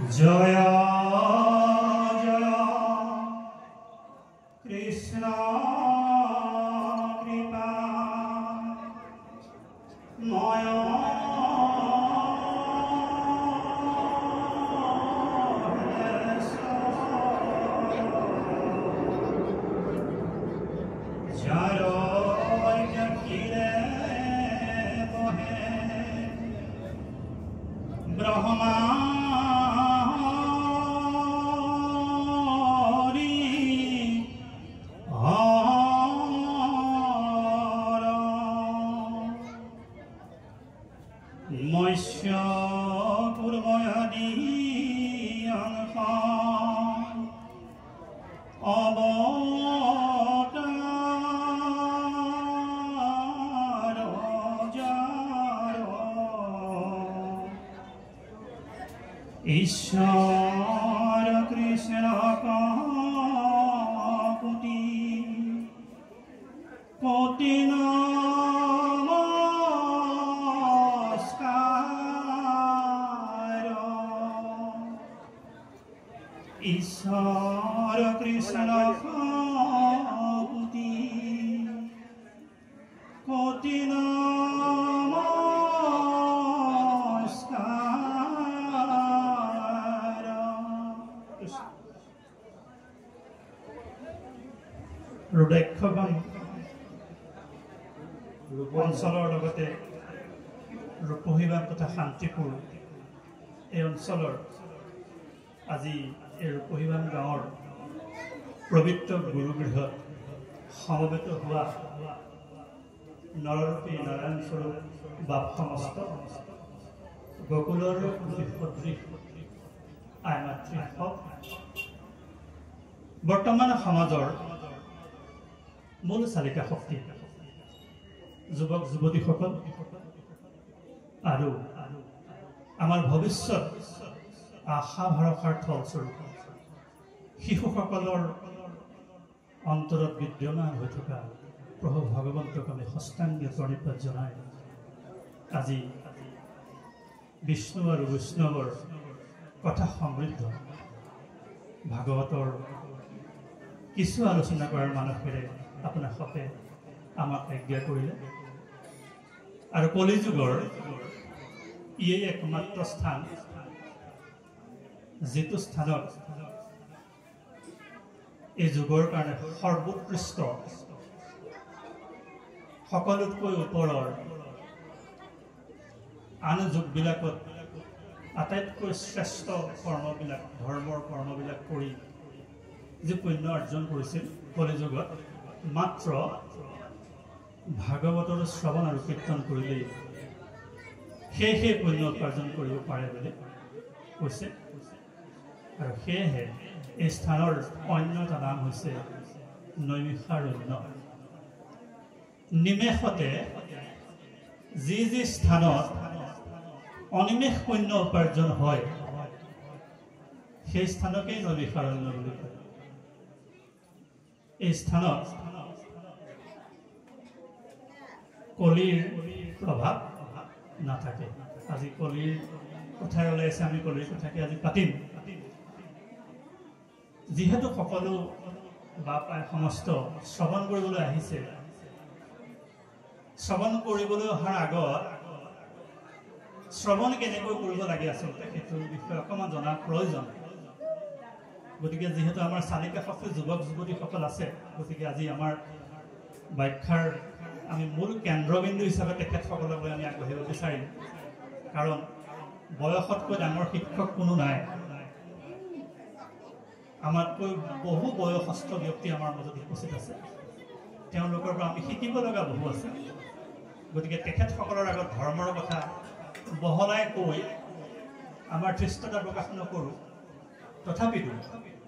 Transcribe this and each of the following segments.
জয় জয় কৃষ্ণ কৃপা ময় ব্ৰহ্মা মৎস্য পূৰ্বয়াদি অবতাৰ ঈশ্বৰ কৃষ্ণ কোটি কোটি নমস্কাৰ ঈশ্বৰ কৃষ্ণ কোটি কোটি ৰুদ্ৰাক্ষগণ অঞ্চলৰ লগতে ৰূপহীবান তথা শান্তিপুৰ এই অঞ্চলৰ আজি এই ৰূপহীবান গাঁৱৰ পবিত্ৰ গুৰুগৃহত সমবেত হোৱা নৰৰূপী নাৰায়ণ স্বৰূপ বাপ সমস্ত গকুলৰ সদৃশ আই মাতৃসক বৰ্তমান সমাজৰ মূল চালিকা শক্তি যুৱক যুৱতীসকল আৰু আমাৰ ভৱিষ্যত আশা ভৰসাৰ থলস্বৰূপ শিশুসকলৰ অন্তৰত বিদ্যমান হৈ থকা প্ৰভু ভগৱন্তক আমি সষ্টাংগ প্ৰণিপাত জনাই আজি বিষ্ণু আৰু বৈষ্ণৱৰ কথা সমৃদ্ধ ভাগৱতৰ কিছু আলোচনা কৰাৰ মানসেৰে আপোনালোকে আমাক আজ্ঞা কৰিলে আৰু কলিযুগৰ ইয়ে একমাত্ৰ স্থান যিটো স্থানত এই যুগৰ কাৰণে সৰ্বোৎকৃষ্ট সকলোতকৈ ওপৰৰ আন যুগবিলাকত আটাইতকৈ শ্ৰেষ্ঠ কৰ্মবিলাক ধৰ্মৰ কৰ্মবিলাক কৰি যি পুণ্য অৰ্জন কৰিছিল কলিযুগত মাত্ৰ ভাগৱতৰ শ্ৰৱণ আৰু কীৰ্তন কৰিলেই সেই পুণ্য উপাৰ্জন কৰিব পাৰে বুলি কৈছে আৰু সেয়েহে এই স্থানৰ অন্য এটা নাম হৈছে নৈমিষাৰণ্য নিমেষতে যি যি স্থানত অনিমেষ পুণ্য উপাৰ্জন হয় সেই স্থানকেই নৈমিষাৰণ্য বুলি কয় এই স্থানত কলিৰ প্ৰভাৱ নাথাকে আজি কলিৰ কথা ওলাইছে আমি কলিৰ কথাকে আজি পাতিম যিহেতু সকলো বা প্ৰায় সমস্ত শ্ৰৱণ কৰিবলৈ আহিছে শ্ৰৱণ কৰিবলৈ অহাৰ আগত শ্ৰৱণ কেনেকৈ কৰিব লাগে আচলতে সেইটোৰ বিষয়ে অকণমান জনাৰ প্ৰয়োজন গতিকে যিহেতু আমাৰ চালিকা শক্তি যুৱক যুৱতীসকল আছে গতিকে আজি আমাৰ ব্যাখ্যাৰ আমি মূল কেন্দ্ৰবিন্দু হিচাপে তেখেতসকললৈ আমি আগবাঢ়িব বিচাৰিম কাৰণ বয়সতকৈ ডাঙৰ শিক্ষক কোনো নাই আমাতকৈ বহু বয়সস্থ ব্যক্তি আমাৰ মাজত উপস্থিত আছে তেওঁলোকৰ পৰা আমি শিকিব লগা বহু আছে গতিকে তেখেতসকলৰ আগত ধৰ্মৰ কথা বহলাই কৈ আমাৰ ধৃষ্টতা প্ৰকাশ নকৰোঁ তথাপিতো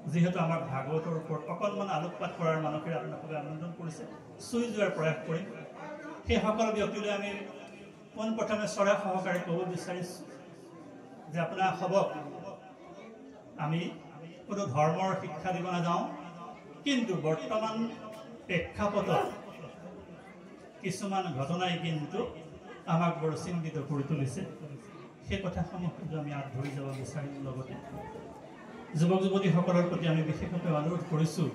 যিহেতু আমাৰ ভাগৱতৰ ওপৰত অকণমান আলোকপাত কৰাৰ মানসেৰে আপোনালোকে আনন্দন কৰিছে চুই যোৱাৰ প্ৰয়াস কৰিম সেই সকলো ব্যক্তিলৈ আমি পোনপ্ৰথমে চৰা সহকাৰে ক'ব বিচাৰিছোঁ যে আপোনাৰ সবক আমি কোনো ধৰ্মৰ শিক্ষা দিব নাযাওঁ কিন্তু বৰ্তমান প্ৰেক্ষাপটত কিছুমান ঘটনাই কিন্তু আমাক বৰ চিন্তিত কৰি তুলিছে সেই কথাসমূহ আমি আগবাঢ়ি যাব বিচাৰিম। লগতে যুৱক যুৱতীসকলৰ প্ৰতি আমি বিশেষভাৱে অনুৰোধ কৰিছোঁ,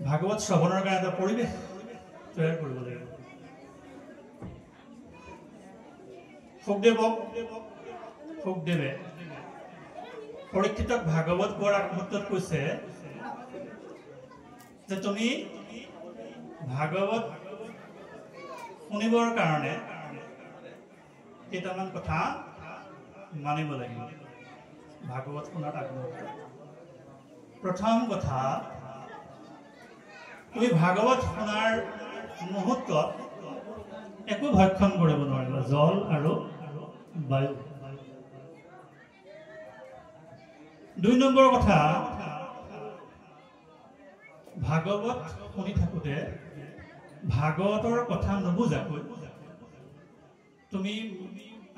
ভাগৱত শ্ৰৱণৰ কাৰণে এটা পৰিৱেশ তৈয়াৰ কৰিব লাগিব। সুখদেৱে পৰীক্ষিতক ভাগৱত কোৱাৰ আগমুহূৰ্তত কৈছে যে তুমি ভাগৱত শুনিবৰ কাৰণে কেইটামান কথা মানিব লাগিব। ভাগৱত শুনাৰ আগমুহূৰ্তত প্ৰথম কথা, তুমি ভাগৱত শুনাৰ মুহূৰ্তত একো ভক্ষণ কৰিব নোৱাৰিবা, জল আৰু বায়ু। ২ নম্বৰ কথা, ভাগৱত শুনি থাকোঁতে ভাগৱতৰ কথা নুবুজাকৈ তুমি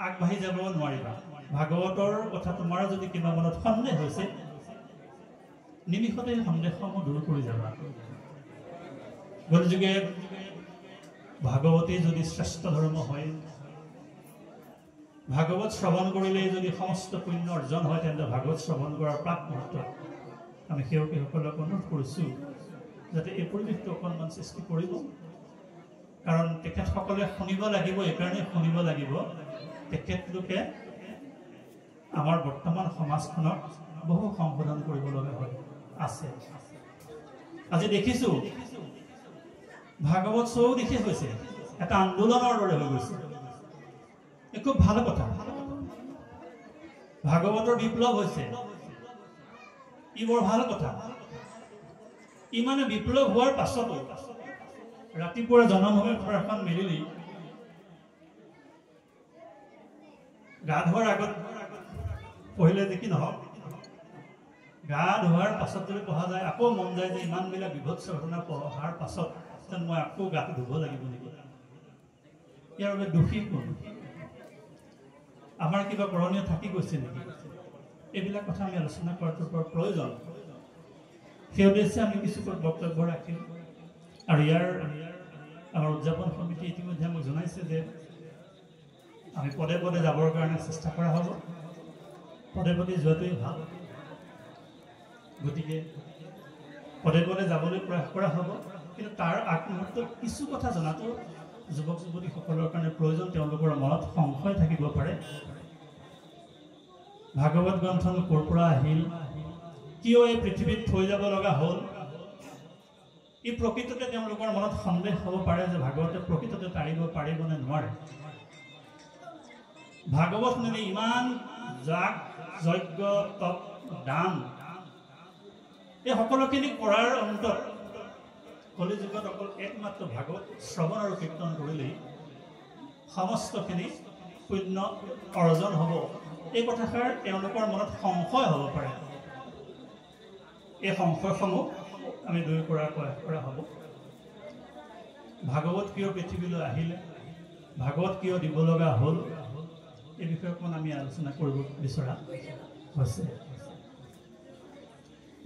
আগবাঢ়ি যাব নোৱাৰিবা। ভাগৱতৰ কথা তোমাৰ যদি কিবা মনত সন্দেহ হৈছে, নিমিষতে সন্দেহসমূহ দূৰ কৰি যাবা। গতিকে ভাগৱতী যদি শ্ৰেষ্ঠ ধৰ্ম হয়, ভাগৱত শ্ৰৱণ কৰিলেই যদি সমস্ত পুণ্য অৰ্জন হয়, তেন্তে ভাগৱত শ্ৰৱণ কৰাৰ প্ৰাক মুহূৰ্তত আমি সেৱকীসকলক অনুৰোধ কৰিছোঁ যাতে এই পৰিৱেশটো অকণমান সৃষ্টি কৰিব। কাৰণ তেখেতসকলে শুনিব লাগিব, এইকাৰণে শুনিব লাগিব তেখেতলোকে আমাৰ বৰ্তমান সমাজখনক বহু সংশোধন কৰিব লগা আছে। আজি দেখিছোঁ ভাগৱত চৌদিশে হৈছে এটা আন্দোলনৰ দৰে হৈ গৈছে। খুব ভাল কথা, ভাগৱতৰ বিপ্লৱ হৈছে, ই বৰ ভাল কথা। ইমানে বিপ্লৱ হোৱাৰ পাছতো ৰাতিপুৱা জনমভূমিৰ ফৰাখন মেলিলি গা ধোৱাৰ আগত পঢ়িলে দেখি নহওক, গা ধোৱাৰ পাছত যদি পঢ়া যায় আকৌ মন যায় যে ইমানবিলাক বিভৎস ঘটনা পঢ়াৰ পাছত যেন মই আকৌ গাটো ধুব লাগিব নেকি। ইয়াৰ বাবে দোষী কোন? আমাৰ কিবা কৰণীয় থাকি গৈছে নেকি? এইবিলাক কথা আমি আলোচনা কৰাটো বৰ প্ৰয়োজন। সেই উদ্দেশ্যে আমি কিছু বক্তব্য ৰাখিম। আৰু ইয়াৰ আমাৰ উদযাপন সমিতি ইতিমধ্যে আমাক জনাইছে যে আমি পদে পদে যাবৰ কাৰণে চেষ্টা কৰা হ'ব। পদে পদে যোৱাটোৱেই ভাল। গতিকে পদে পদে যাবলৈ প্ৰয়াস কৰা হ'ব। কিন্তু তাৰ আগমুহূৰ্তত কিছু কথা জনাটো যুৱক যুৱতীসকলৰ কাৰণে প্ৰয়োজন। তেওঁলোকৰ মনত সংশয় থাকিব পাৰে, ভাগৱত গ্ৰন্থন ক'ৰ পৰা আহিল, কিয় এই পৃথিৱীত থৈ যাব লগা হ'ল। ই প্ৰকৃততে তেওঁলোকৰ মনত সন্দেহ হ'ব পাৰে যে ভাগৱতে প্ৰকৃততে তাৰিব পাৰিব নে নোৱাৰে। ভাগৱত শুনিলে ইমান যাগ যজ্ঞ তপ দান এই সকলোখিনি কৰাৰ অন্তত কলিযুগত অকল একমাত্ৰ ভাগৱত শ্ৰৱণ আৰু কীৰ্তন কৰিলেই সমস্তখিনি পুণ্য অৰ্জন হ'ব। এই কথাষাৰ তেওঁলোকৰ মনত সংশয় হ'ব পাৰে। এই সংশয়সমূহ আমি দূৰ কৰাৰ প্ৰয়াস কৰা হ'ব। ভাগৱত কিয় পৃথিৱীলৈ আহিলে, ভাগৱত কিয় দিব লগা হ'ল, এই বিষয়ে অকণমান আমি আলোচনা কৰিব বিচৰা হৈছে।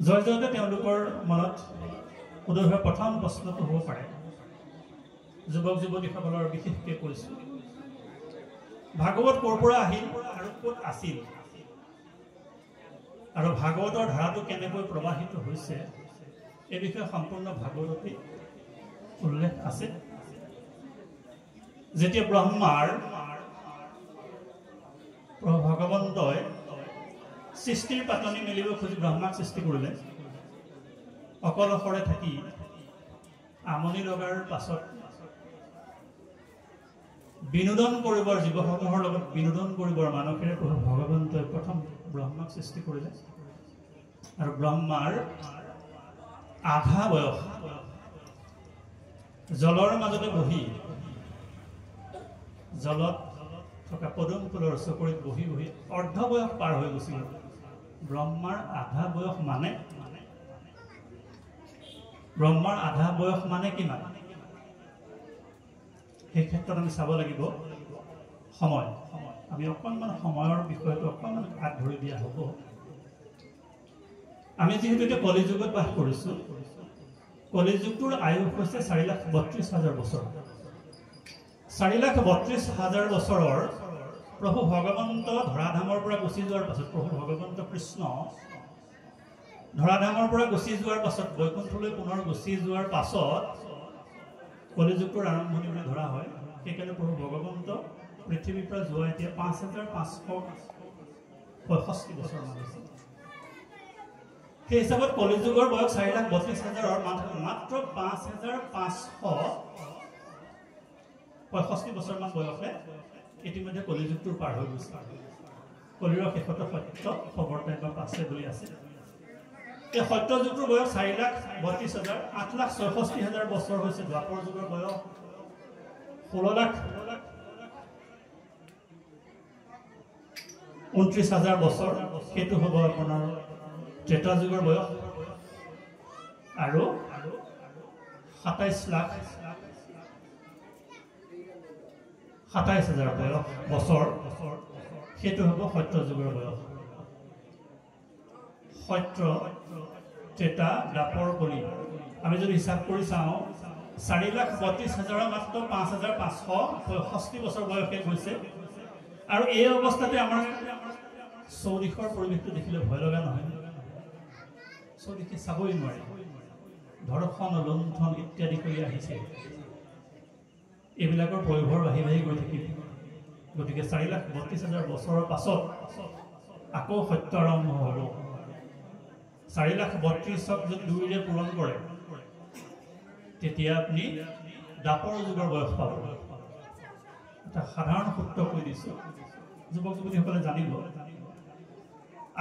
জয়তে তেওঁলোকৰ মনত উদয় হোৱা প্ৰথম প্ৰশ্নটো হ'ব পাৰে, যুৱক যুৱতীসকলৰ বিশেষকৈ কৈছোঁ, ভাগৱত ক'ৰ পৰা আহিল আৰু ক'ত আছিল, আৰু ভাগৱতৰ ধাৰাটো কেনেকৈ প্ৰবাহিত হৈছে, এই বিষয়ে সম্পূৰ্ণ ভাগৱতী উল্লেখ আছে। যেতিয়া ব্ৰহ্মাৰ ভগৱন্তই সৃষ্টিৰ পাতনি মেলিব খুজি ব্ৰহ্মাক সৃষ্টি কৰিলে, অকলশৰে থাকি আমনি লগাৰ পাছত বিনোদন কৰিবৰ, জীৱসমূহৰ লগত বিনোদন কৰিবৰ মানসেৰে ভগৱন্তই প্ৰথম ব্ৰহ্মাক সৃষ্টি কৰিলে। আৰু ব্ৰহ্মাৰ আধা বয়স জলৰ মাজতে বহি, জলত থকা পদুম ফুলৰ চকৰিত বহি বহি অৰ্ধ বয়স পাৰ হৈ গৈছিল। ব্ৰহ্মাৰ আধা বয়স মানে, ব্ৰহ্মাৰ আধা বয়স মানে কিমান? সেই ক্ষেত্ৰত আমি চাব লাগিব সময়। আমি অকণমান সময়ৰ বিষয়টো অকণমান হাত ধৰি দিয়া হ'ব। আমি যিহেতু এতিয়া কলিযুগত বাস কৰিছোঁ, কলিযুগটোৰ আয়ুস হৈছে 4,32,000 বছৰ। 4,32,000 বছৰৰ প্ৰভু ভগৱন্ত ধৰাধামৰ পৰা গুচি যোৱাৰ পাছত প্ৰভু ভগৱন্ত কৃষ্ণ ধৰাধামৰ পৰা গুচি যোৱাৰ পাছত বৈকুণ্ঠলৈ পুনৰ গুচি যোৱাৰ পাছত কলিযুগৰ আৰম্ভণি বুলি ধৰা হয়। সেইকাৰণে প্ৰভু ভগৱন্ত পৃথিৱীৰ পৰা যোৱা এতিয়া 5565 বছৰ মান হৈছে। সেই হিচাপত কলিযুগৰ বয়স 4,32,000 মাত্ৰ 5,565 বছৰমান বয়সে ইতিমধ্যে কলিযুগটোৰ পাৰ হৈ গৈছে। কলিৰ শেষত সত্য খবৰটাইবা পাছে বুলি আছে। এই সত্য যুগটোৰ বয়স 4,32,000 8,66,000 বছৰ হৈছে। দ্বাপৰ যুগৰ বয়স 16,29,000 বছৰ, সেইটো হ'ব আপোনাৰ ত্ৰেতা যুগৰ বয়স। আৰু 27,27,000 বছৰ, সেইটো হ'ব সত্য যুগৰ বয়স। সত্য, ত্ৰেতা, দ্বাপৰ, কলি আমি যদি হিচাপ কৰি চাওঁ 4,32,000 মাত্ৰ 5,565 বছৰ বয়সে গৈছে। আৰু এই অৱস্থাতে আমাৰ চৌদিশৰ পৰিৱেশটো দেখিলে ভয় লগা নহয়? চৌদিশে চাবই নোৱাৰি, ধৰ্ষণ লুণ্ঠন ইত্যাদি কৰি আহিছে। এইবিলাকৰ পৰিভৰ বাঢ়ি বাঢ়ি গৈ থাকিব। গতিকে 4,32,000 বছৰৰ পাছত আকৌ সত্য আৰম্ভ হ'ব। 4,32,000 যদি 2ৰে পূৰণ কৰে তেতিয়া আপুনি দ্বাপৰ যুগৰ বয়স পাব। এটা সাধাৰণ সূত্ৰ কৈ দিছোঁ, যুৱক যুৱতীসকলে জানিব।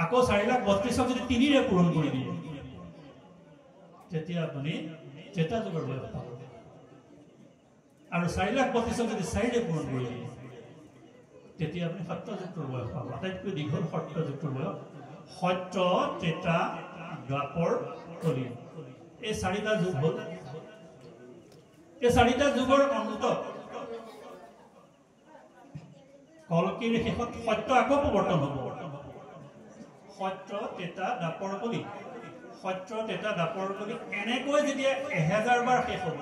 আকৌ 4,32,000 যদি 3ৰে পূৰণ কৰি দিয়ে তেতিয়া আপুনি ত্ৰেতা যুগৰ বয়স পাব। আৰু 4,32,000 যদি 4ৰে পূৰণ কৰি দিয়ে তেতিয়া আপুনি সত্য যুগটোৰ বয়স পাব। আটাইতকৈ দীঘল সত্য যুগটোৰ বয়স সত্য, ত্ৰেতা, দ্বাপৰ, কলি। এই 4টা যুগ হ'ল। এই 4টা যুগৰ অন্তত কলকিৰ শেষত সত্য আকৌ প্ৰৱৰ্তন হ'ব। সত্য, ত্ৰেতা, দ্বাপৰ, কলি, সত্য, ত্ৰেতা, দ্বাপৰ, কলি এনেকৈ যেতিয়া 1000 বাৰ শেষ হ'ব,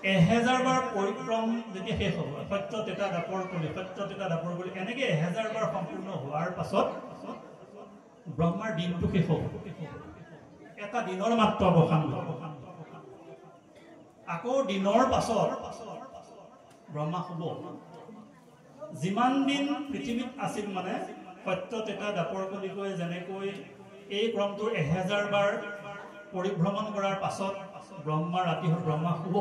1000 বাৰ পৰিক্ৰম যেতিয়া শেষ হ'ব, সত্য, ত্ৰেতা, দ্বাপৰ, কলি, সত্য, ত্ৰেতা, দ্বাপৰ, কলি এনেকৈ 1000 বাৰ সম্পূৰ্ণ হোৱাৰ পাছত ব্ৰহ্মাৰ দিনটো শেষ হ'ব। এটা দিনৰ মাত্ৰ অৱসান হ'ব। আকৌ দিনৰ পাছত ব্ৰহ্মা হ'ব। যিমান দিন পৃথিৱীত আছিল, মানে সত্য, ত্ৰেতা, দ্বাপৰ, কলিকৈ যেনেকৈ এই ক্ৰমটোৰ 1000 বাৰ পৰিভ্ৰমণ কৰাৰ পাছত ব্ৰহ্মা ৰাতি হ'ল, ব্ৰহ্মা শুব।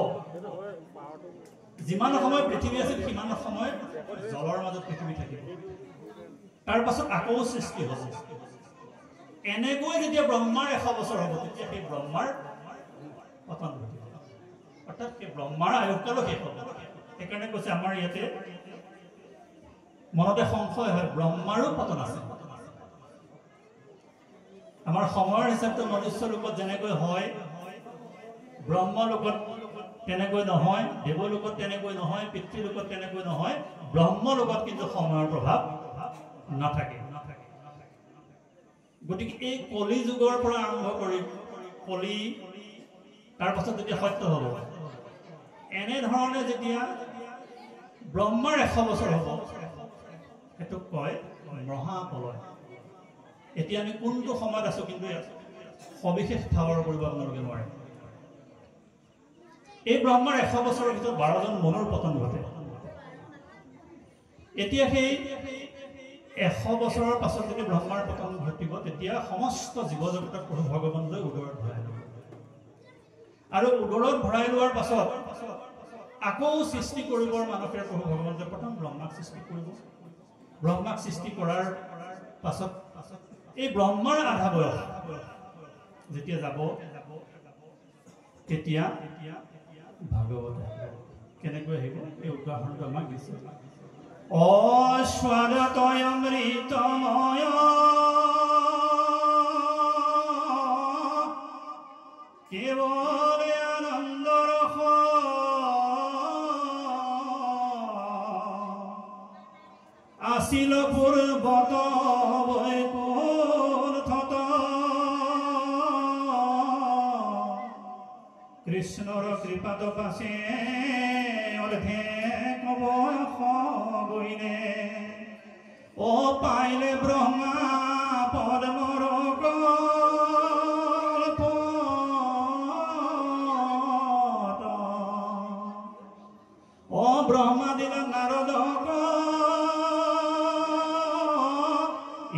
যিমান সময় পৃথিৱী আছিল সিমান সময় জলৰ মাজত পৃথিৱী থাকিব। তাৰ পাছত আকৌ সৃষ্টি হ'ব। এনেকৈ যেতিয়া ব্ৰহ্মাৰ 100 বছৰ হ'ব তেতিয়া সেই ব্ৰহ্মাৰ পতন ঘটিব। অৰ্থাৎ সেই ব্ৰহ্মাৰ আয়ুকালো শেষ হ'ব। সেইকাৰণে কৈছে আমাৰ ইয়াতে মনতে সংশয় হয়, ব্ৰহ্মাৰো পতন আছে। আমাৰ সময়ৰ হিচাপটো মনুষ্য লোকত যেনেকৈ হয়, ব্ৰহ্ম লোকত তেনেকৈ নহয়, দেৱলোকত তেনেকৈ নহয়, পিতৃলোকত তেনেকৈ নহয়। ব্ৰহ্ম লোকত কিন্তু সময়ৰ প্ৰভাৱ নাথাকে। গতিকে এই কলি যুগৰ পৰা আৰম্ভ কৰি কলি, তাৰ পাছত যেতিয়া সত্য হ'ব, এনেধৰণে যেতিয়া ব্ৰহ্মাৰ 100 বছৰ হ'ব সেইটোক কয় মহাপ্ৰলয়। এতিয়া আমি কোনটো সময়ত আছো কিন্তু সবিশেষ ঠাৱৰ কৰিব আপোনালোকে নোৱাৰে। এই ব্ৰহ্মাৰ 100 বছৰৰ ভিতৰত 12জন মনুৰ পতন ঘটে। এতিয়া সেই 100 বছৰৰ পাছত যদি ব্ৰহ্মাৰ পতন ঘটিব তেতিয়া সমস্ত জীৱ জগতক প্ৰভু ভগৱন্তই উদৰত ভৰাই ল'ব। আৰু উদৰত ভৰাই লোৱাৰ পাছত আকৌ সৃষ্টি কৰিবৰ মানসেৰে প্ৰভু ভগৱন্তই প্ৰথম ব্ৰহ্মাক সৃষ্টি কৰিব। ব্ৰহ্মাক সৃষ্টি কৰাৰ পাছত এই ব্ৰহ্মাৰ আধা বয়স যেতিয়া যাব তেতিয়া ভাগৱত কেনেকৈ আহিব এই উদাহৰণটো আমাক দিছে। অস্বাদতয় অমৃতময় কেৱল আনন্দ ৰস আছিল পূৰ্বত বৈকুণ্ঠত কৃষ্ণৰ কৃপাত পাছে অৰ্ধেক বয়স গইনে ও পাইলে ব্ৰহ্মা পদ্মৰ কল্প ও ব্ৰহ্মা দিলে নাৰদক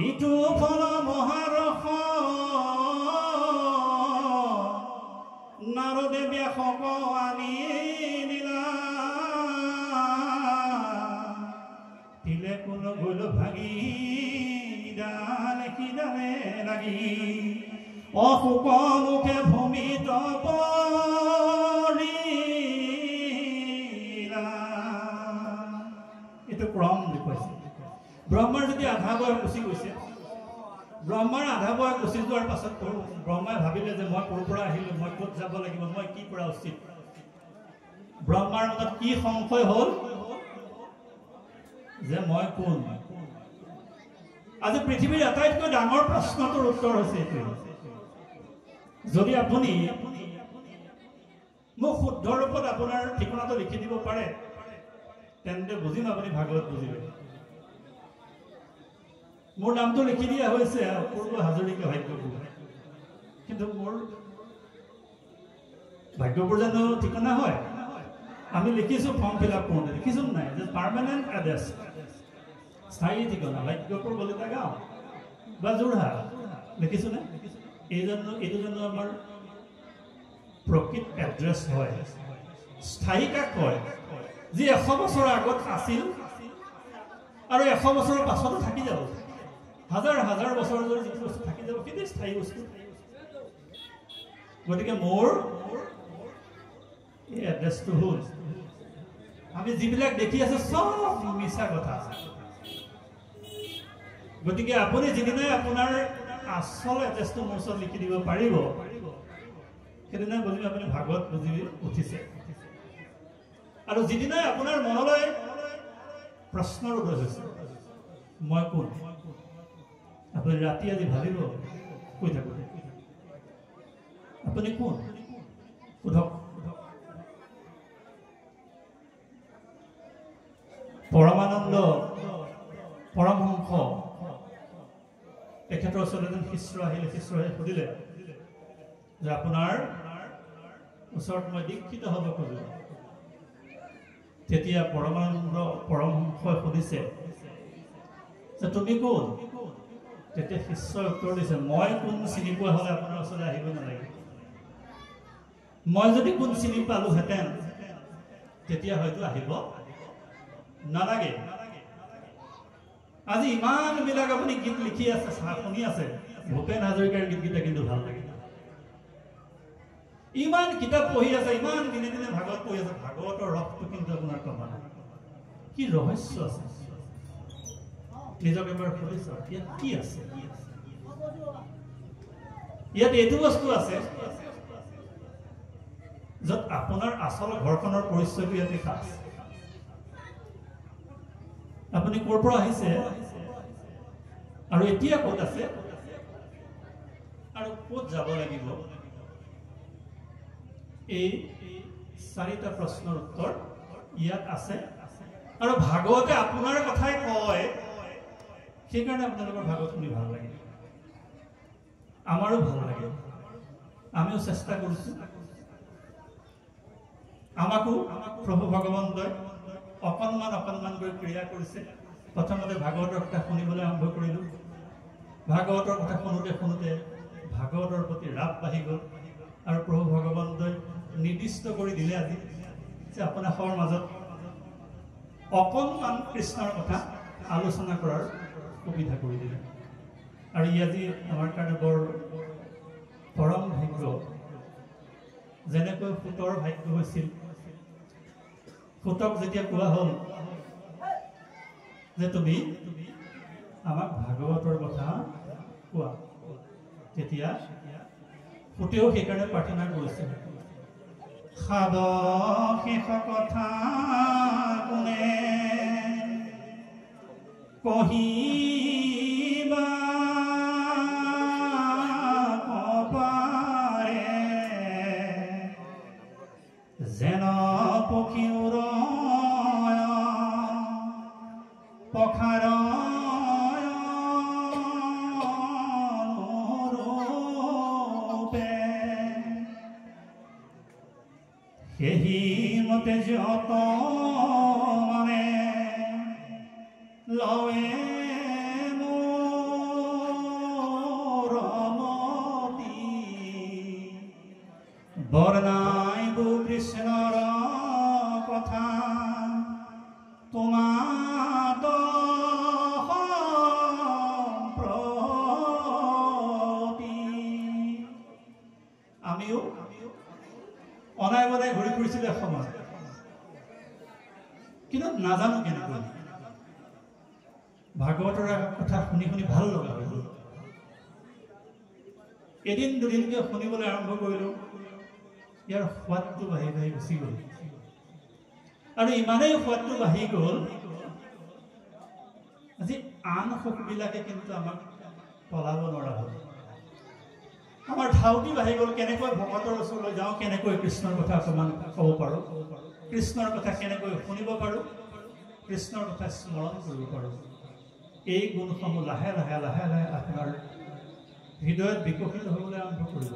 ইটো ফল মহাৰস নাৰদে ব্যাসক আনি দিলা তিলে কোন গল ভাগি ডালে কিডালে লাগি অশোক মুখে ভূমিত পৰিলা এইটো ক্ৰম দেখুৱাইছে ব্ৰহ্মাৰ যদি আধা বয়স গুচি গৈছে ব্ৰহ্মাৰ আধা বয়স গুচি যোৱাৰ পাছত ব্ৰহ্মাই ভাবিলে যে মই ক'ৰ পৰা আহিলো মই ক'ত যাব লাগিব মই কি কৰা উচিত ব্ৰহ্মাৰ মনত কি সংশয় হ'ল যে মই কোন আজি পৃথিৱীৰ আটাইতকৈ ডাঙৰ প্ৰশ্নটোৰ উত্তৰ হৈছে এইটো যদি আপুনি মোক শুদ্ধ ৰূপত আপোনাৰ ঠিকনাটো লিখি দিব পাৰে তেন্তে বুজিম আপুনি ভাগৱত বুজিলে মোৰ নামটো লিখি দিয়া হৈছে অপূৰ্ব হাজৰিকা ভাগ্যপুৰ কিন্তু মোৰ ভাগ্যপুৰ জানো ঠিকনা হয় আমি লিখিছো ফৰ্ম ফিল আপ কৰোঁতে লিখিছো নাই যে পাৰ্মানেণ্ট এড্ৰেছ স্থায়ী ঠিকনা ভাগ্যপুৰ বলিতা গাঁও বা যোৰহাট লিখিছো নে এইটো জানো আমাৰ প্ৰকৃত এড্ৰেছ হয় স্থায়ী কাক কয় যি 100 বছৰৰ আগত আছিল আৰু 100 বছৰৰ পাছতো থাকি যাব হাজাৰ হাজাৰ বছৰ ধৰি যিটো বস্তু থাকি যাব কিন্তু স্থায়ী বস্তু গতিকে মোৰ এই এড্ৰেছটো হ'ল আমি যিবিলাক দেখি আছো সব মিছা কথা গতিকে আপুনি যিদিনাই আপোনাৰ আসল এড্ৰেছটো মোৰ ওচৰত লিখি দিব পাৰিব সেইদিনাই বুজিব আপুনি ভাগৱত বুজি উঠিছে আৰু যিদিনাই আপোনাৰ মনলৈ প্ৰশ্নৰ উদয় হৈছে মই কোন আপুনি ৰাতি আজি ভাবিব কৈ থাকোঁ আপুনি কোন সোধক পৰমানন্দ পৰমহংস তেখেতৰ ওচৰলৈ এজন শিষ্য আহিলে শিষ্যই সুধিলে যে আপোনাৰ ওচৰত মই দীক্ষিত হ'ব খোজো তেতিয়া পৰমানন্দ পৰমহংসই সুধিছে যে তুমি কোন তেতিয়া শিষ্যই উত্তৰ দিছে মই কোন চিনি পোৱা হ'লে আপোনাৰ ওচৰলৈ আহিব নালাগে মই যদি কোন চিনি পালোহেঁতেন তেতিয়া হয়তো আহিব নালাগে আজি ইমান বিলাক আপুনি গীত লিখি আছে শুনি আছে ভূপেন হাজৰিকাৰ গীতকেইটা কিন্তু ভাল লাগে ইমান কিতাপ পঢ়ি আছে ইমান দিনে দিনে ভাগৱত পঢ়ি আছে ভাগৱতৰ ৰসটো কিন্তু আপোনাৰ কমা নাই কি ৰহস্য আছে নিজক এবাৰ সুধিছ ইয়াত কি আছে ইয়াত এইটো বস্তু আছে য'ত আপোনাৰ আচল ঘৰখনৰ পৰিচয়টো ইয়াত লিখা আছে আপুনি ক'ৰ পৰা আহিছে আৰু এতিয়া ক'ত আছে আৰু ক'ত যাব লাগিব এই চাৰিটা প্ৰশ্নৰ উত্তৰ ইয়াত আছে আৰু ভাগৱতে আপোনাৰ কথাই কয় সেইকাৰণে আপোনালোকৰ ভাগৱত শুনি ভাল লাগে আমাৰো ভাল লাগে আমিও চেষ্টা কৰিছো আমাকো প্ৰভু ভগৱন্তই অকণমান কৰি ক্ৰিয়া কৰিছে প্ৰথমতে ভাগৱতৰ কথা শুনিবলৈ আৰম্ভ কৰিলোঁ ভাগৱতৰ কথা শুনোতে ভাগৱতৰ প্ৰতি ৰাপ বাঢ়ি গ'ল আৰু প্ৰভু ভগৱন্তই নিৰ্দিষ্ট কৰি দিলে আজি যে আপোনালোকৰ মাজত অকণমান কৃষ্ণৰ কথা আলোচনা কৰাৰ সুবিধা কৰি দিলে আৰু ই আজি আমাৰ কাৰণে বৰ পৰম ভাগ্য যেনেকৈ ফুটৰ ভাগ্য হৈছিল ফুটক যেতিয়া কোৱা হ'ল যে তুমি আমাক ভাগৱতৰ কথা কোৱা তেতিয়া ফুটেও সেইকাৰণে প্ৰাৰ্থনা কৰিছে সাদ শেষ কথা কোনে কহিবা কপাৰে যেন পক্ষী উৰয় সেহি মতে যতনে লৱে মোৰ মতি বৰনাইবু কৃষ্ণৰ কথা তোমাত সম্প্ৰতি। আমিও অনাই বনাই ঘূৰি ফুৰিছিল এসময়ত, কিন্তু নাজানো কেনেকৈ ভাগৱতৰ কথা শুনি শুনি ভাল লগা হ'ল। এদিন দুদিনকে শুনিবলৈ আৰম্ভ কৰিলোঁ, ইয়াৰ সোৱাদটো বাঢ়ি বাঢ়ি গুচি গ'ল। আৰু ইমানেই সোৱাদটো বাঢ়ি গ'ল, আজি আন সুখবিলাকে কিন্তু আমাক পলাব নোৱাৰা হ'ল। আমাৰ ধাউতি বাঢ়ি গ'ল, কেনেকৈ ভকতৰ ওচৰলৈ যাওঁ, কেনেকৈ কৃষ্ণৰ কথা অকণমান ক'ব পাৰোঁ, কৃষ্ণৰ কথা কেনেকৈ শুনিব পাৰোঁ, কৃষ্ণৰ কথা স্মৰণ কৰিব পাৰোঁ। এই গুণসমূহ লাহে লাহে লাহে লাহে আপোনাৰ হৃদয়ত বিকশিত হ'বলৈ আৰম্ভ কৰিব।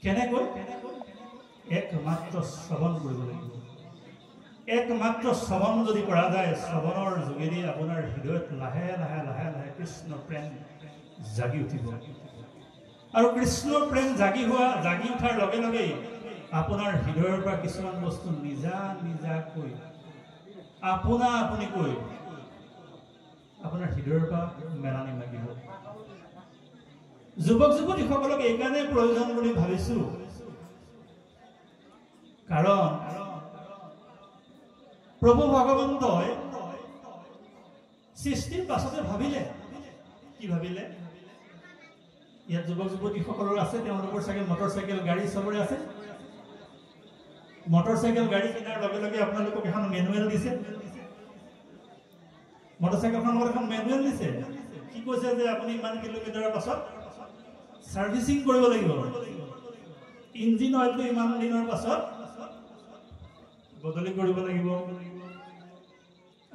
কেনেকৈ? একমাত্ৰ শ্ৰৱণ কৰিব লাগিব। একমাত্ৰ শ্ৰৱণ যদি কৰা যায়, শ্ৰৱণৰ যোগেদি আপোনাৰ হৃদয়ত লাহে লাহে লাহে লাহে কৃষ্ণ প্ৰেম জাগি উঠিব। আৰু কৃষ্ণ প্ৰেম জাগি উঠাৰ লগে লগেই আপোনাৰ হৃদয়ৰ পৰা কিছুমান বস্তু নিজা নিজাকৈ আপুনিকৈ আপোনাৰ হৃদয়ৰ পৰা মেলানি লাগিব। যুৱক যুৱতীসকলক এইকাৰণে প্ৰয়োজন বুলি ভাবিছো, কাৰণ প্ৰভু ভগৱন্তই সৃষ্টিৰ পাছতে ভাবিলে, কি ভাবিলে? ইয়াত যুৱক যুৱতীসকলৰ আছে, তেওঁলোকৰ চাগে মটৰ চাইকেল গাড়ী চবৰে আছে। মটৰ চাইকেল গাড়ী কিনাৰ লগে লগে আপোনালোকক এখন মেনুৱেল দিছে। মটৰ চাইকেলখনৰ লগত এখন মেনুৱেল দিছে। কি কৈছে যে আপুনি ইমান কিলোমিটাৰৰ পাছত সাৰ্ভিসিং কৰিব লাগিব, ইঞ্জিন অইলটো ইমান দিনৰ পাছত বদলি কৰিব লাগিব,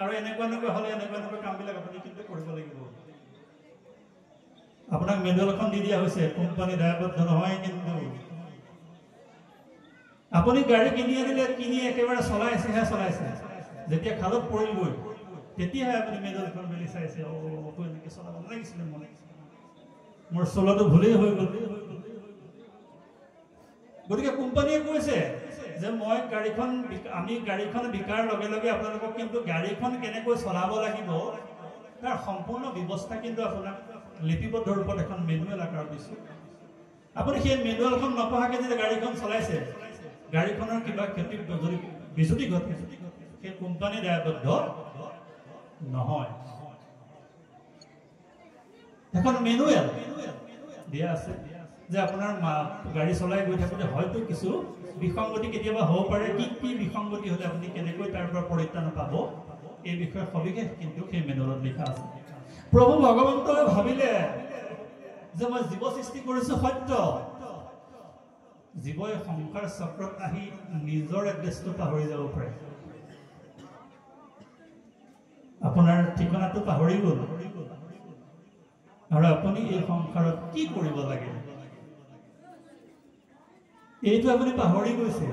আৰু এনেকুৱা হলে এনেকুৱা কামবিলাক আপুনি কিন্তু কৰিব লাগিব। আপোনাক মেনুৱেল এখন দি দিয়া হৈছে, কোম্পানী দায়বদ্ধ নহয়, কিন্তু আপুনি গাড়ী কিনি আনিলে, কিনি একেবাৰে চলাইছেহে চলাইছে, যেতিয়া খালত পৰিলগৈ তেতিয়াহে আপুনি মেনুৱেলখন মেলি চাইছে, অটো এনেকৈ চলাব নালাগিছিলে, মোৰ চলাটো ভুলেই হৈ গ'ল। গতিকে কোম্পানীয়ে কৈছে যে আমি গাড়ীখন বিকাৰ লগে লগে আপোনালোকক কিন্তু গাড়ীখন কেনেকৈ চলাব লাগিব তাৰ সম্পূৰ্ণ ব্যৱস্থা কিন্তু আপোনাক লিপিবদ্ধ ৰূপত এখন মেনুৱেল আকাৰত দিছোঁ। আপুনি সেই মেনুৱেলখন নপঢ়াকৈ যেতিয়া গাড়ীখন চলাইছে, গাড়ীখনৰ কিবা ক্ষতি যদি বিজুতি ঘটে, সেই কোম্পানী দায়বদ্ধ নহয়। এখন মেনুৱেল দিয়া আছে যে আপোনাৰ গাড়ী চলাই গৈ থাকোঁতে হয়তো কিছু বিসংগতি কেতিয়াবা হ'ব পাৰে, কি বিসংগতি হ'লে আপুনি কেনেকৈ তাৰ পৰা পৰিত্ৰাণ পাব, এই বিষয়ে সবিশেষ কিন্তু সেই মেনুৱেলত লিখা আছে। প্ৰভু ভগৱন্তই ভাবিলে যে মই জীৱ সৃষ্টি কৰিছো সত্য, জীৱই সংসাৰ চক্ৰত আহি নিজৰ এড্ৰেছটো পাহৰি যাব পাৰে, আপোনাৰ ঠিকনাটো পাহৰি গ'ল, আৰু আপুনি এই সংসাৰত কি কৰিব লাগে এইটো আপুনি পাহৰি গৈছে।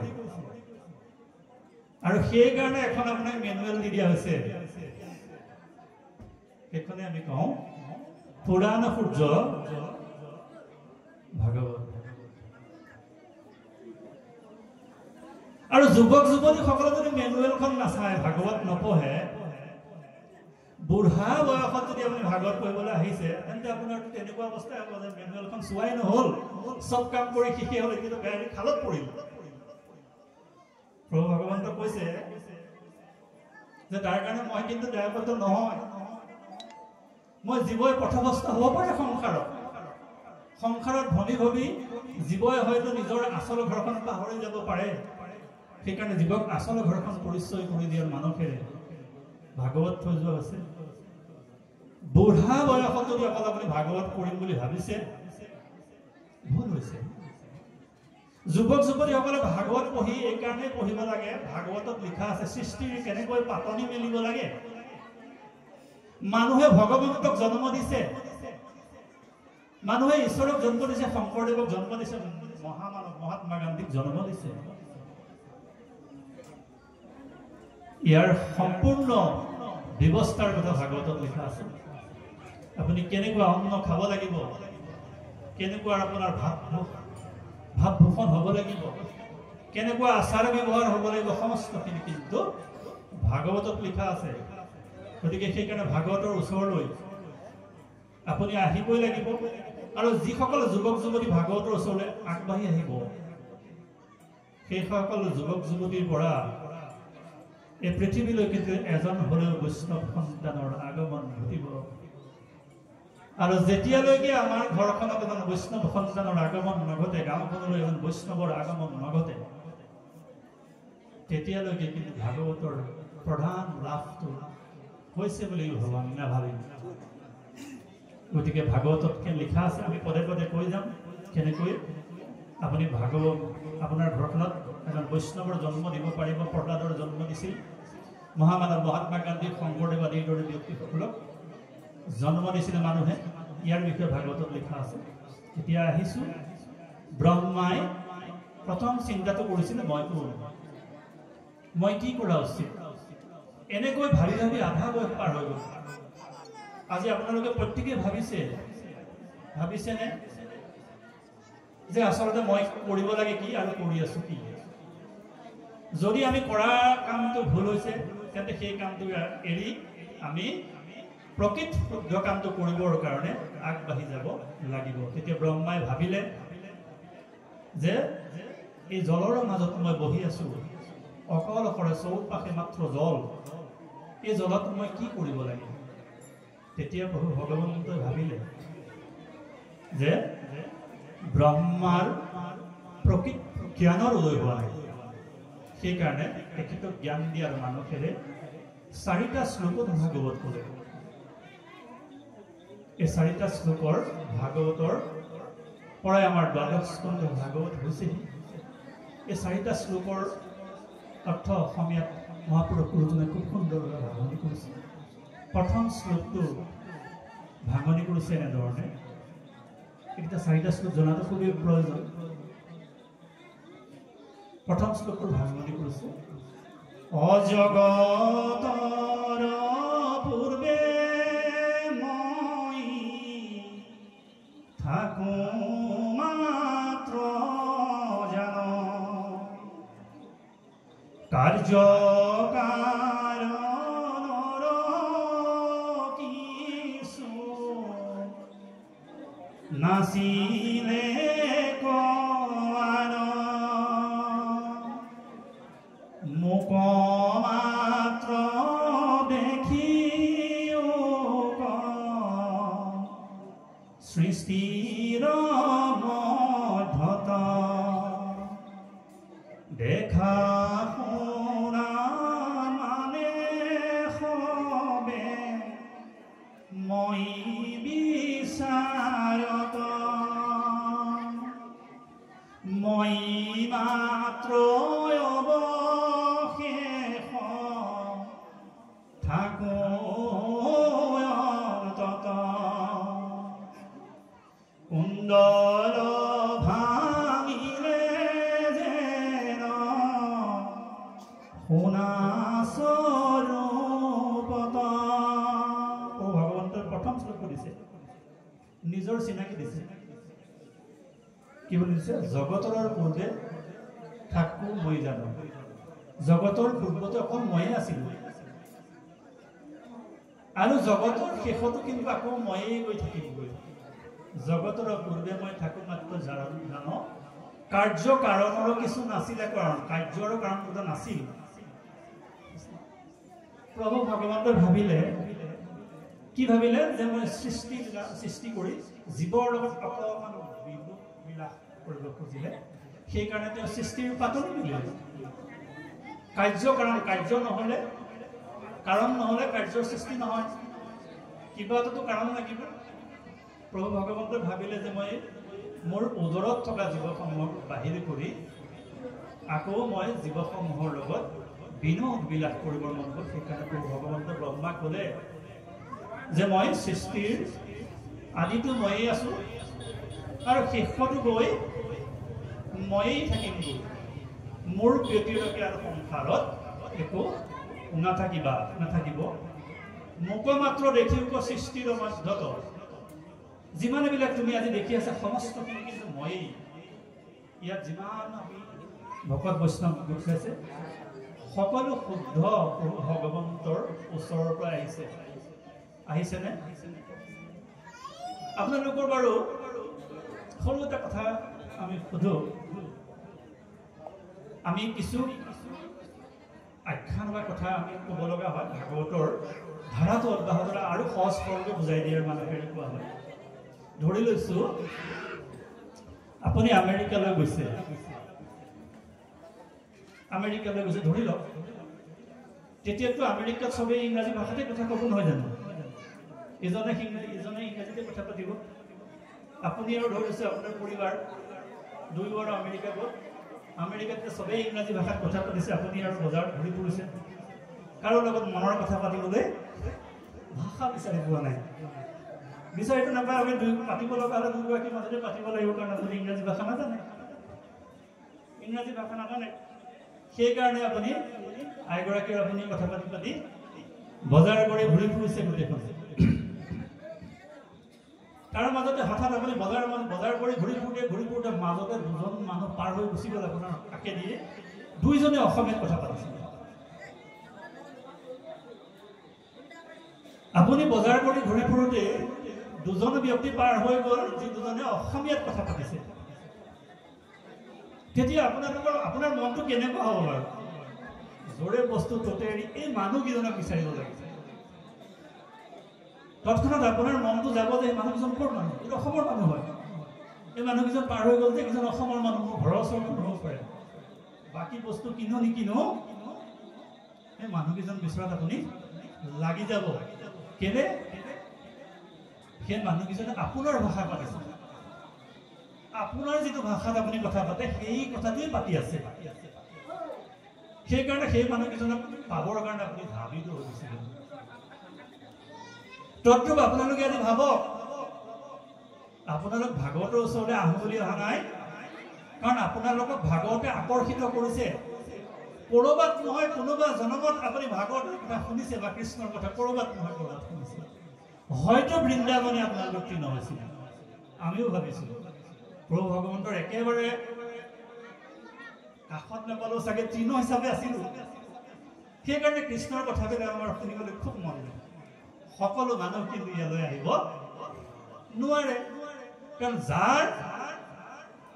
আৰু সেইকাৰণে এখন আপোনাক মেনুৱেল দি দিয়া হৈছে, সেইখনে আমি কওঁ পুৰাণ সূৰ্য ভাগৱত। আৰু যুৱক যুৱতীসকলে যদি মেনুৱেলখন নাচায়, ভাগৱত নপঢ়ে, বুঢ়া বয়সত যদি আপুনি ভাগৱত পঢ়িবলৈ আহিছে, তেন্তে আপোনাৰ তেনেকুৱা অৱস্থা হ'ব যে মেনুৱেলখন চোৱাই নহ'ল, চব কাম কৰি শেষেই হ'ল, কিন্তু গাড়ী খালত পৰিল। প্ৰভু ভগৱন্ত কৈছে যে তাৰ কাৰণে মই কিন্তু দায়বদ্ধ নহয়, মই জীৱই পথভ্ৰষ্ট হ'ব পাৰে সংসাৰত ভমি ভমি জীৱই হয়তো নিজৰ আচল ঘৰখন পাহৰি যাব পাৰে, সেইকাৰণে জীৱক আচল ঘৰখন পৰিচয় কৰি দিয়াৰ মানসেৰে ভাগৱত থৈ যোৱা হৈছে। বুঢ়া বয়সত যদি অকল আপুনি ভাগৱত পঢ়িম বুলি ভাবিছে, ভুল হৈছে। যুৱক যুৱতীসকলে ভাগৱত পঢ়ি এইকাৰণেই পঢ়িব লাগে, ভাগৱতত লিখা আছে সৃষ্টিৰ কেনেকৈ পাতনি মেলিব লাগে, মানুহে ভগৱন্তক জন্ম দিছে, মানুহে ঈশ্বৰক জন্ম দিছে, শংকৰদেৱক জন্ম দিছে, মহামানৱ মহাত্মা গান্ধীক জন্ম দিছে। ইয়াৰ সম্পূৰ্ণ ব্যৱস্থাৰ কথা ভাগৱতত লিখা আছে। আপুনি কেনেকুৱা অন্ন খাব লাগিব, কেনেকুৱা আপোনাৰ ভাৱভূষণ হ'ব লাগিব, কেনেকুৱা আচাৰ ব্যৱহাৰ হ'ব লাগিব, সমস্তখিনি কিন্তু ভাগৱতত লিখা আছে। গতিকে সেইকাৰণে ভাগৱতৰ ওচৰলৈ আপুনি আহিবই লাগিব। আৰু যিসকল যুৱক যুৱতী ভাগৱতৰ ওচৰলৈ আগবাঢ়ি আহিব, সেইসকল যুৱক যুৱতীৰ পৰা এই পৃথিৱীলৈ কিন্তু এজন হ'লেও বৈষ্ণৱ সন্তানৰ আগমন ঘটিব। আৰু যেতিয়ালৈকে আমাৰ ঘৰখনত এজন বৈষ্ণৱ সন্তানৰ আগমন নঘটে, গাঁওখনলৈ এজন বৈষ্ণৱৰ আগমন নঘটে, তেতিয়ালৈকে কিন্তু ভাগৱতৰ প্ৰধান লাভটো হৈছে বুলি ভগৱান নাভাবিম। গতিকে ভাগৱতত লিখা আছে, আমি পদে পদে কৈ যাম কেনেকৈ আপুনি ভাগৱত আপোনাৰ ঘৰখনত এজন বৈষ্ণৱৰ জন্ম দিব পাৰিব। প্ৰহ্লাদৰ জন্ম দিছিল, মহামানৱ মহাত্মা গান্ধী, শংকৰদেৱ আদিৰ দৰে ব্যক্তিসকলক জন্ম দিছিলে মানুহে। ইয়াৰ বিষয়ে ভাগৱতত লিখা আছে। এতিয়া আহিছোঁ, ব্ৰহ্মাই প্ৰথম চিন্তাটো কৰিছিলে মই কি কৰা উচিত। এনেকৈ ভাবি ভাবি আধা বয়স পাৰ হৈ গ'ল। আজি আপোনালোকে প্ৰত্যেকেই ভাবিছেনে যে আচলতে মই কৰিব লাগে কি আৰু কৰি আছো কি? যদি আমি কৰা কামটো ভুল হৈছে, তেন্তে সেই কামটো এৰি আমি প্ৰকৃত শুদ্ধ কামটো কৰিবৰ কাৰণে আগবাঢ়ি যাব লাগিব। তেতিয়া ব্ৰহ্মাই ভাবিলে যে এই জলৰ মাজত মই বহি আছো, অকলশৰে চৌপাশে মাত্ৰ জল, এই জলত মই কি কৰিব লাগে? তেতিয়া প্ৰভু ভগৱন্তই ভাবিলে যে ব্ৰহ্মাৰ প্ৰকৃত জ্ঞানৰ উদয় হোৱা নাই। সেইকাৰণে তেখেতক জ্ঞান দিয়াৰ মানসেৰে 4টা শ্লোকত ভাগৱত ক'লে। এই 4টা শ্লোকৰ ভাগৱতৰ পৰাই আমাৰ দ্বাদশ স্কন্ধ ভাগৱত হৈছেহি। এই 4টা শ্লোকৰ অৰ্থ অসমীয়াত মহাপুৰুষ গুৰুজনে খুব সুন্দৰভাৱে ভাঙনি কৰিছে। প্ৰথম শ্লোকটো ভাঙনি কৰিছে এনেধৰণে, এইকেইটা 4টা শ্লোক জনাটো খুবেই প্ৰয়োজন। প্ৰথম শ্লোকটো ভাঙনি কৰিছে, অজগতৰ পূৰ্বে মই থাকো মাত্ৰ জান, কাৰ্য কাৰণৰ কিছু নাছিলে কোৱান, মোক মাত্ৰ দেখিও সৃষ্টিৰ মধ্যত দেখা শুনা মানে হবে মই বিচাৰত, মই মাত্ৰ অৱশেষ থাকো অন্তত, কুণ্ডল ভাঙিলে যেন শুনা স্বৰূপত। ভগৱন্তই প্ৰথম শ্লোক দিছে, নিজৰ চিনাকি দিছে। কি বুলি দিছে? জগতৰ পূৰ্বে থাকো মই জানো। জগতৰ পূৰ্বতে অকল ময়ে আছিলো, আৰু জগতৰ শেষতো কিন্তু আকৌ ময়েই গৈ থাকিবগৈ। জগতৰ পূৰ্বে মই থাকো মাত্ৰ জান, কাৰ্য কাৰণৰো কিছু নাছিলে, কাৰ্যৰ কাৰণ দুটা নাছিল। প্ৰভু ভগৱন্তই ভাবিলে, কি ভাবিলে? যে মই সৃষ্টি কৰি জীৱৰ লগত অকণমান বিলাস কৰিব খুজিলে, সেইকাৰণে তেওঁ সৃষ্টিৰ পাতনি দিলে। কাৰ্য নহ'লে, কাৰণ নহ'লে কাৰ্যৰ সৃষ্টি নহয়, কিবা এটাতো কাৰণ লাগিব। প্ৰভু ভগৱন্তই ভাবিলে যে মই মোৰ উদৰত থকা জীৱসমূহক বাহিৰ কৰি আকৌ মই জীৱসমূহৰ লগত বিনোদ বিলাস কৰিবৰ মন হ'ল। সেইকাৰণে প্ৰভু ভগৱন্তই ব্ৰহ্মাক ক'লে যে মই সৃষ্টিৰ আদিটো ময়েই আছো আৰু শেষতো গৈ ময়েই থাকিম। মোৰ ব্যতিৰেকে আৰু সংসাৰত একো নাথাকিব। মোক মাত্ৰ দেখিব সৃষ্টিৰ মধ্যত যিমানবিলাক তুমি আজি দেখি আছা সমস্তখিনি কিন্তু ময়েই। ইয়াত যিমান আমি ভকত বৈষ্ণৱ গোট আছে সকলো শুদ্ধ ভগৱন্তৰ ওচৰৰ পৰা আহিছেনে? আপোনালোকৰ বাৰু সৰু এটা কথা আমি সোধো। আমি কিছু আখ্যান বা কথা আমি ক'ব লগা হয় ভাগৱতৰ ধাৰাটো অব্যাহত আৰু সহজ সৰলকৈ বুজাই দিয়াৰ মানুহে কোৱা হয়। ধৰি লৈছো আপুনি আমেৰিকালৈ গৈছে ধৰি লওক। তেতিয়াতো আমেৰিকাত চবেই ইংৰাজী ভাষাতে কথা ক'ব নহয় জানো? ইজনে ইংৰাজীতে কথা পাতিব। আপুনি আৰু ধৰি লৈছে আপোনাৰ পৰিবাৰ দুয়োবাৰ আমেৰিকা গ'ল। আমেৰিকাত চবেই ইংৰাজী ভাষাত কথা পাতিছে, আপুনি আৰু বজাৰত ঘূৰি ফুৰিছে। কাৰো লগত মনৰ কথা পাতিবলৈ ভাষা বিচাৰি পোৱা নাই। বিচাৰিটো নাপায়। আমি পাতিব লগা হ'লে দুয়োগৰাকীৰ মাজতে পাতিব লাগিব, কাৰণ আপুনি ইংৰাজী ভাষা নাজানে। সেইকাৰণে আপুনি আইগৰাকীৰ আপুনি কথা পাতি বজাৰ কৰি ঘূৰি ফুৰিছে গোটেইখন। তাৰ মাজতে হঠাৎ আপুনি বজাৰ কৰি ঘূৰি ফুৰোঁতে মাজতে দুজন মানুহ পাৰ হৈ গুচি গ'ল আপোনাৰ কাষেদি। দুইজনে অসমীয়াত কথা পাতিছিল। আপুনি বজাৰ কৰি ঘূৰি ফুৰোঁতে দুজন ব্যক্তি পাৰ হৈ গ'ল যি দুজনে অসমীয়াত কথা পাতিছে। তেতিয়া আপোনাৰ মনটো কেনেকুৱা হ'ব বাৰু? জোৰে বস্তু ততে এৰি এই মানুহকেইজনক বিচাৰিব লাগিছে। তৎক্ষণাত আপোনাৰ মনটো যাব যে এই মানুহকেইজন ক'ৰ মানুহ? এইটো অসমৰ মানুহ হয়। এই মানুহকেইজন পাৰ হৈ গ'ল যে এইকেইজন অসমৰ মানুহ, মোৰ ঘৰৰ ওচৰৰ মানুহ হ'ব পাৰে। বাকী বস্তু কিনো নিকিনো এই মানুহকেইজন বিচৰাত আপুনি লাগি যাব। কেলে? সেই মানুহকেইজনে আপোনাৰ ভাষা পাতিছে। আপোনাৰ যিটো ভাষাত আপুনি কথা পাতে সেই কথাটোৱে পাতি আছে। সেইকাৰণে সেই মানুহকেইজনক পাবৰ কাৰণে আপুনি ভাবিত হৈ গৈছিল। তদ্ৰূপ আপোনালোকে আজি ভাবক, আপোনালোক ভাগৱতৰ ওচৰলৈ আহোঁ বুলি অহা নাই, কাৰণ আপোনালোকক ভাগৱতে আকৰ্ষিত কৰিছে। ক'ৰবাত নহয় কোনোবা জনমত আপুনি ভাগৱতৰ কথা শুনিছে বা কৃষ্ণৰ কথা ক'ৰবাত নহয় ক'ৰবাত শুনিছে। হয়তো বৃন্দাবনে আপোনালোকৰ তৃণ হৈছিল। আমিও ভাবিছিলোঁ প্ৰভু ভগৱন্তৰ একেবাৰে কাষত নাপালেও চাগে তৃণ হিচাপে আছিলোঁ। সেইকাৰণে কৃষ্ণৰ কথাবিলাক আমাৰ শুনিবলৈ খুব মন যায়। সকলো মানুহ কিন্তু ইয়ালৈ আহিব নোৱাৰে, কাৰণ যাৰ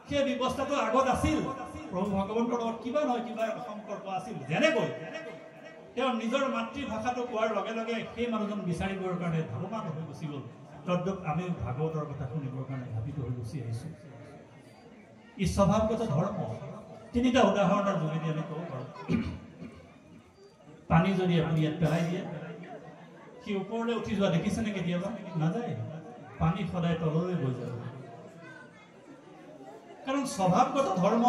সেই ব্যৱস্থাটো আগত আছিল প্ৰভু ভগৱন্তৰ লগত কিবা নহয় কিবা সম্পৰ্ক আছিল। যেনেকৈ তেওঁ নিজৰ মাতৃভাষাটো কোৱাৰ লগে লগে সেই মানুহজন বিচাৰিবৰ কাৰণে ধাৱমান হৈ গুচি গ'ল। তদ্ৰূপ আমি ভাগৱতৰ কথা শুনিবৰ কাৰণে ভাবিত হৈ গুচি আহিছোঁ। ই স্বভাৱগত ধৰ্ম। তিনিটা উদাহৰণৰ যোগেদি আমি ক'ব পাৰোঁ। পানী যদি আপুনি ইয়াত পেলাই দিয়ে, সি ওপৰলৈ উঠি যোৱা দেখিছেনে কেতিয়াবা? নাযায়। পানী সদায় তললৈ গৈ যাব। কাৰণ স্বভাৱগত ধৰ্ম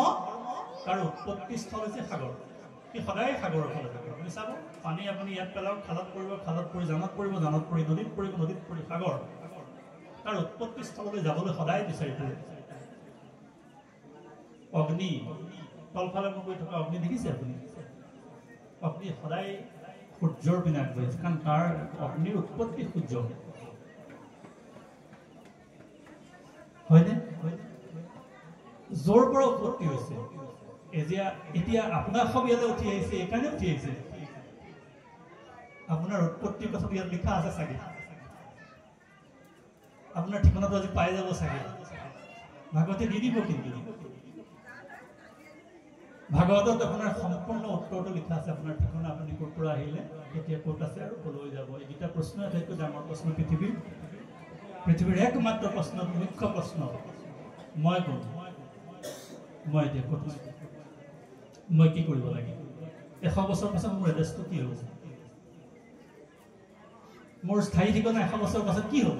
তাৰ উৎপত্তিস্থল হৈছে সাগৰ। সি সদায় সাগৰৰ ফালে থাকে। আপুনি চাব, পানী আপুনি ইয়াত পেলাওক, খালত পৰিব, খালত পৰি জানত পৰিব, জানত পৰি নদীত পৰিব, নদীত পৰি সাগৰ। তাৰ উৎপত্তিস্থললৈ যাবলৈ সদায় বিচাৰি ফুৰে। অগ্নি তলফালে গৈ থকা অগ্নি দেখিছে আপুনি? অগ্নি সদায় সূৰ্যৰ পিনে আগবাঢ়িছে, কাৰণ তাৰ অগ্নিৰ উৎপত্তি সূৰ্য। হয়নে? য'ৰ পৰা উৎপত্তি হৈছে। এতিয়া আপোনাৰ সব ইয়াতে উঠি আহিছে, এইকাৰণে উঠি আহিছে। আপোনাৰ উৎপত্তিৰ কথাটো ইয়াত লিখা আছে চাগে। আপোনাৰ ঠিকনাটো আজি পাই যাব চাগে। ভাগৱতে দি দিব। কিন্তু ভাগৱতত আপোনাৰ সম্পূৰ্ণ উত্তৰটো লিখা আছে। আপোনাৰ ঠিকনা, আপুনি ক'ৰ পৰা আহিলে, কেতিয়া ক'ত আছে আৰু ক'লৈ যাব। এইকেইটা প্ৰশ্ন আটাইতকৈ ডাঙৰ প্ৰশ্ন পৃথিৱীৰ একমাত্ৰ প্ৰশ্ন, মুখ্য প্ৰশ্ন। মই কোন? মই এতিয়া ক'ত? মই কি কৰিব লাগে? 100 বছৰ পাছত মোৰ এড্ৰেছটো কি হ'ব? মোৰ স্থায়ী ঠিকনা 100 বছৰ পাছত কি হ'ব?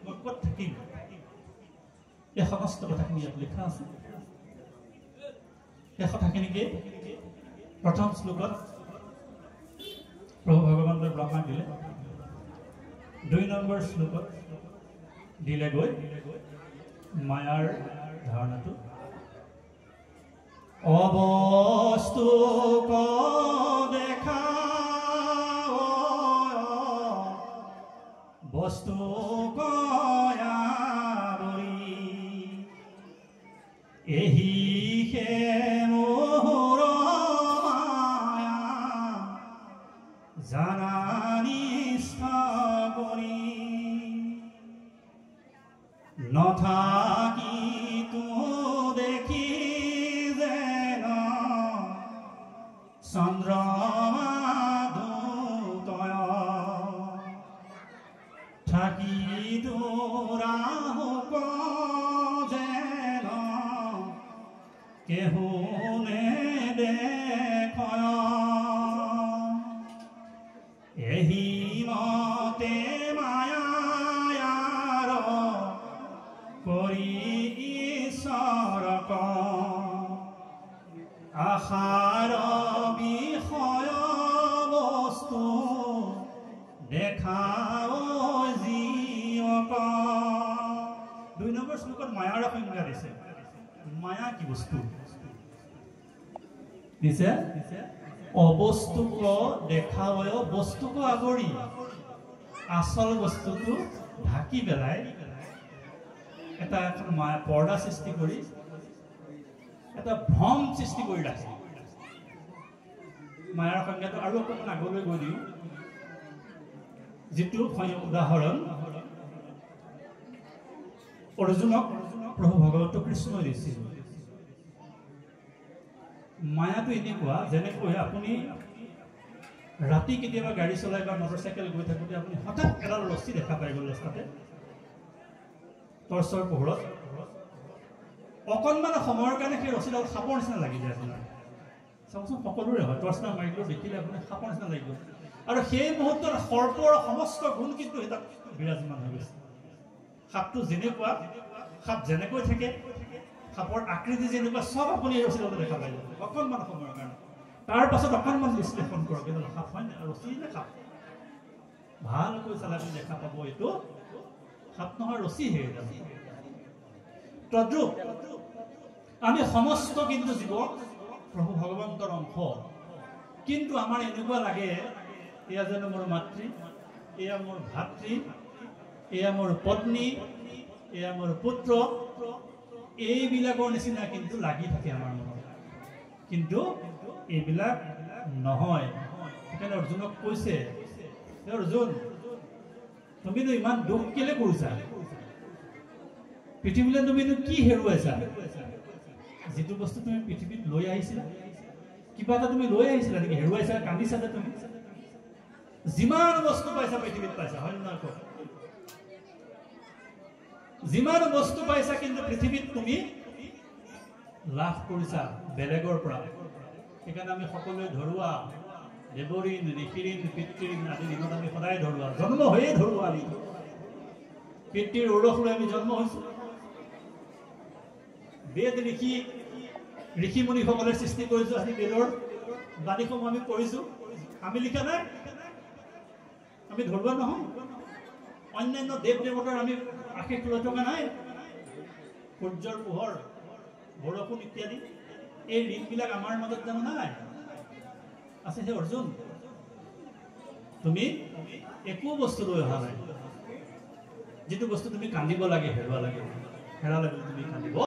মই ক'ত থাকিম? এই সমস্ত কথাখিনি ইয়াত লিখা আছে। এই কথাখিনিকে প্ৰথম শ্লোকত প্ৰভু ভগৱন্তই ব্ৰহ্মাক দিলে। 2 নম্বৰ শ্লোকত দিলেগৈ মায়াৰ ধাৰণাটো অবস্তুক দেখা বস্তুক আৱৰি এহি হে মোৰ মায়া জানানি কৰি নথাকি তো দেখি যেন চন্দ্ৰমা দূতয় থাকি তোৰা হোক যেন কেহুনে দেখয় এহি মতে মায়াৰ কৰি ঈশ্বৰক আশাৰ বিষয় বস্তু দেখাও জীৱক 2 নম্বৰ শ্লোকত মায়াৰ সংজ্ঞা দিছে মায়া কি বস্তু দিছে অবস্তুক দেখাওয় বস্তুক আৱৰি আসল বস্তুটো ঢাকি পেলাই এটা এখন মায়া পৰ্দা সৃষ্টি কৰি এটা ভ্ৰম সৃষ্টি কৰি ৰাখে মায়াৰ সংজ্ঞাটো আৰু অকণমান আগলৈ গৈ দিওঁ যিটো উদাহৰণ অৰ্জুনক প্ৰভু ভগৱন্ত কৃষ্ণই দিছিল মায়াটো এনেকুৱা যেনেকৈ আপুনি ৰাতি কেতিয়াবা গাড়ী চলাই বা মটৰচাইকেল গৈ থাকোঁতে আপুনি হঠাৎ এডাল ৰছী দেখা পাই গ'ল ৰাস্তাতে টৰ্চৰ পোহৰত অকণমান সময়ৰ কাৰণে সেই ৰছীডাল সাপৰ নিচিনা লাগি যায় আপোনাৰ চাওকচোন সকলোৰে হয় টৰ্চ না মাৰিলেও দেখিলে আপুনি সাপৰ নিচিনা লাগিব আৰু সেই মুহূৰ্তত সৰ্পৰ সমস্ত গুণ কিন্তু তাত বিৰাজমান হৈ গৈছে সাপটো যেনেকুৱা সাপ যেনেকৈ থাকে সাপৰ আকৃতি যেনেকুৱা সব আপুনি এই ৰছীডালতে দেখা পাই যাব অকণমান সময়ৰ কাৰণে তাৰ পাছত অকণমান বিশ্লেষণ কৰক এইডাল সাপ হয় নে ৰছী নে সাপ ভালকৈ চালে দেখা পাব এইটো সাপ নহয় ৰছী হে তদ্ৰুপ আমি সমস্ত কিন্তু জীৱ প্ৰভু ভগৱন্তৰ অংশ কিন্তু আমাৰ এনেকুৱা লাগে এয়া যেন মোৰ মাতৃ এয়া মোৰ ভাতৃ এয়া মোৰ পত্নী এয়া মোৰ পুত্ৰ এইবিলাকৰ নিচিনা কিন্তু লাগি থাকে আমাৰ মনত কিন্তু এইবিলাক নহয় সেইকাৰণে অৰ্জুনক কৈছে অৰ্জুন তুমিনো ইমান দুখ কেলে কৰিছা পৃথিৱীলৈ তুমিনো কি হেৰুৱাইছা যিটো বস্তু তুমি পৃথিৱীত লৈ আহিছিলা কিবা এটা তুমি লৈ আহিছিলা নেকি হেৰুৱাইছা কান্দিছা যে তুমি যিমান বস্তু পাইছা পৃথিৱীত পাইছা হয় নে নহয় যিমান বস্তু পাইছা কিন্তু পৃথিৱীত তুমি লাভ কৰিছা বেলেগৰ পৰা সেইকাৰণে আমি সকলোৱে ধৰুৱা দেৱৰীণ ঋষিঋণ পিতৃঋণ আদি ঋণত আমি সদায় ধৰুৱা জন্ম হৈয়ে ধৰুৱা আমি পিতৃৰ ঔৰস লৈ আমি জন্ম হৈছোঁ বেদ ঋষি মুনিসকলে সৃষ্টি কৰিছোঁ আজি বেদৰ বাণীসমূহ আমি পঢ়িছোঁ আমি লিখা নাই আমি ধৰুৱা নহয় অন্যান্য দেৱ দেৱতাৰ আমি আশীষ লৈ থকা নাই সূৰ্যৰ পোহৰ বৰষুণ ইত্যাদি এই ঋণবিলাক আমাৰ মাজত জানো নাই আছে হে অৰ্জুন তুমি একো বস্তু লৈ অহা নাই যিটো বস্তু তুমি কান্দিব লাগে হেৰুৱা লাগে তুমি কান্দিব